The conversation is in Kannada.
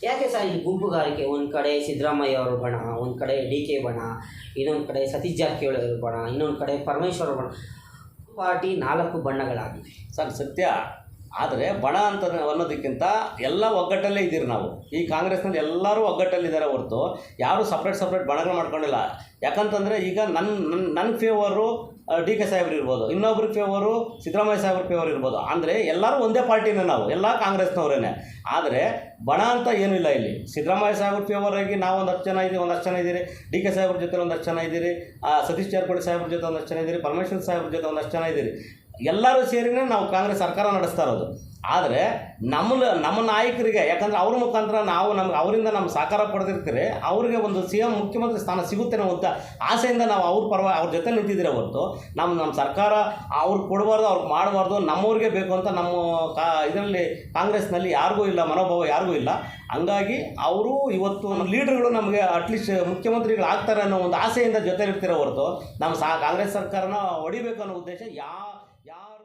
ಯಾಕೆ ಸರ್ ಈ ಗುಂಪುಗಾರಿಕೆ? ಒಂದು ಕಡೆ ಸಿದ್ದರಾಮಯ್ಯ ಅವರು ಬಣ, ಒಂದು ಕಡೆ ಡಿ ಕೆ ಬಣ, ಇನ್ನೊಂದು ಕಡೆ ಸತೀಶ್ ಜಾರಕಿಹೊಳಿ ಅವರು ಬಣ, ಇನ್ನೊಂದು ಕಡೆ ಪರಮೇಶ್ವರ ಬಣ. ಪಾರ್ಟಿ 4 ಬಣ್ಣಗಳಾಗಿದೆ ಸರ್, ಸತ್ಯ. ಆದರೆ ಬಣ ಅಂತ ಅನ್ನೋದಕ್ಕಿಂತ ಎಲ್ಲ ಒಗ್ಗಟ್ಟಲ್ಲೇ ಇದ್ದೀರಿ ನಾವು. ಈ ಕಾಂಗ್ರೆಸ್ನಲ್ಲಿ ಎಲ್ಲರೂ ಒಗ್ಗಟ್ಟಲ್ಲಿದ್ದಾರೆ ಹೊರತು ಯಾರೂ ಸಪ್ರೇಟ್ ಬಣಗಳು ಮಾಡ್ಕೊಂಡಿಲ್ಲ. ಯಾಕಂತಂದರೆ ಈಗ ನನ್ನ ಫೇವರು ಡಿ ಕೆ ಸಾಹೇಬ್ರು ಇರ್ಬೋದು, ಇನ್ನೊಬ್ರ ಫೇವರು ಸಿದ್ದರಾಮಯ್ಯ ಸಾಹೇಬ್ರ ಫೇವರ್ ಇರ್ಬೋದು. ಅಂದರೆ ಎಲ್ಲರೂ ಒಂದೇ ಪಾರ್ಟಿನೇ, ನಾವು ಎಲ್ಲ ಕಾಂಗ್ರೆಸ್ನವರೇ. ಆದರೆ ಬಣ ಅಂತ ಏನೂ ಇಲ್ಲ ಇಲ್ಲಿ. ಸಿದ್ದರಾಮಯ್ಯ ಸಾಹೇಬ್ರ ಫೇವರಾಗಿ ನಾವು 10 ಜನ ಇದ್ದೀವಿ, 10 ಜನ ಇದ್ದೀರಿ. ಡಿ ಕೆ ಸಾಹೇಬ್ರ ಜೊತೆ 10 ಜನ ಇದ್ದೀರಿ. ಸತೀಶ್ ಜಾರಕಿಹೊಳಿ ಸಾಹೇಬ್ರ ಜೊತೆ 10 ಜನ ಇದ್ದೀರಿ. ಪರಮೇಶ್ವರ ಸಾಹೇಬ್ರ ಜೊತೆ 10 ಜನ ಇದ್ದೀರಿ. ಎಲ್ಲರೂ ಸೇರಿನೇ ನಾವು ಕಾಂಗ್ರೆಸ್ ಸರ್ಕಾರ ನಡೆಸ್ತಾ ಇರೋದು. ಆದರೆ ನಮ್ಮ ನಾಯಕರಿಗೆ, ಯಾಕಂದರೆ ಅವ್ರ ಮುಖಾಂತರ ನಾವು ಅವರಿಂದ ನಮ್ಮ ಸಹಕಾರ ಪಡೆದಿರ್ತೀರಿ, ಅವರಿಗೆ ಒಂದು CM ಮುಖ್ಯಮಂತ್ರಿ ಸ್ಥಾನ ಸಿಗುತ್ತೆ ಅಂತ ಆಸೆಯಿಂದ ನಾವು ಅವ್ರ ಜೊತೆ ನಿಂತಿದ್ದೀರ ಹೊರತು ನಮ್ಮ ಸರ್ಕಾರ ಅವ್ರಿಗೆ ಕೊಡಬಾರ್ದು, ಅವ್ರಿಗೆ ಮಾಡಬಾರ್ದು, ನಮ್ಮವ್ರಿಗೆ ಬೇಕು ಅಂತ ನಮ್ಮ ಇದರಲ್ಲಿ ಕಾಂಗ್ರೆಸ್ನಲ್ಲಿ ಯಾರಿಗೂ ಇಲ್ಲ, ಮನೋಭಾವ ಯಾರಿಗೂ ಇಲ್ಲ. ಹಂಗಾಗಿ ಅವರು ಇವತ್ತು ನಮ್ಮ ಲೀಡರ್ಗಳು ನಮಗೆ ಅಟ್ಲೀಸ್ಟ್ ಮುಖ್ಯಮಂತ್ರಿಗಳು ಆಗ್ತಾರೆ ಅನ್ನೋ ಒಂದು ಆಸೆಯಿಂದ ಜೊತೆಲಿರ್ತಿರೋ ಹೊರತು ನಮ್ಮ ಕಾಂಗ್ರೆಸ್ ಸರ್ಕಾರನ ಹೊಡಿಬೇಕು ಅನ್ನೋ ಉದ್ದೇಶ ಯಾರು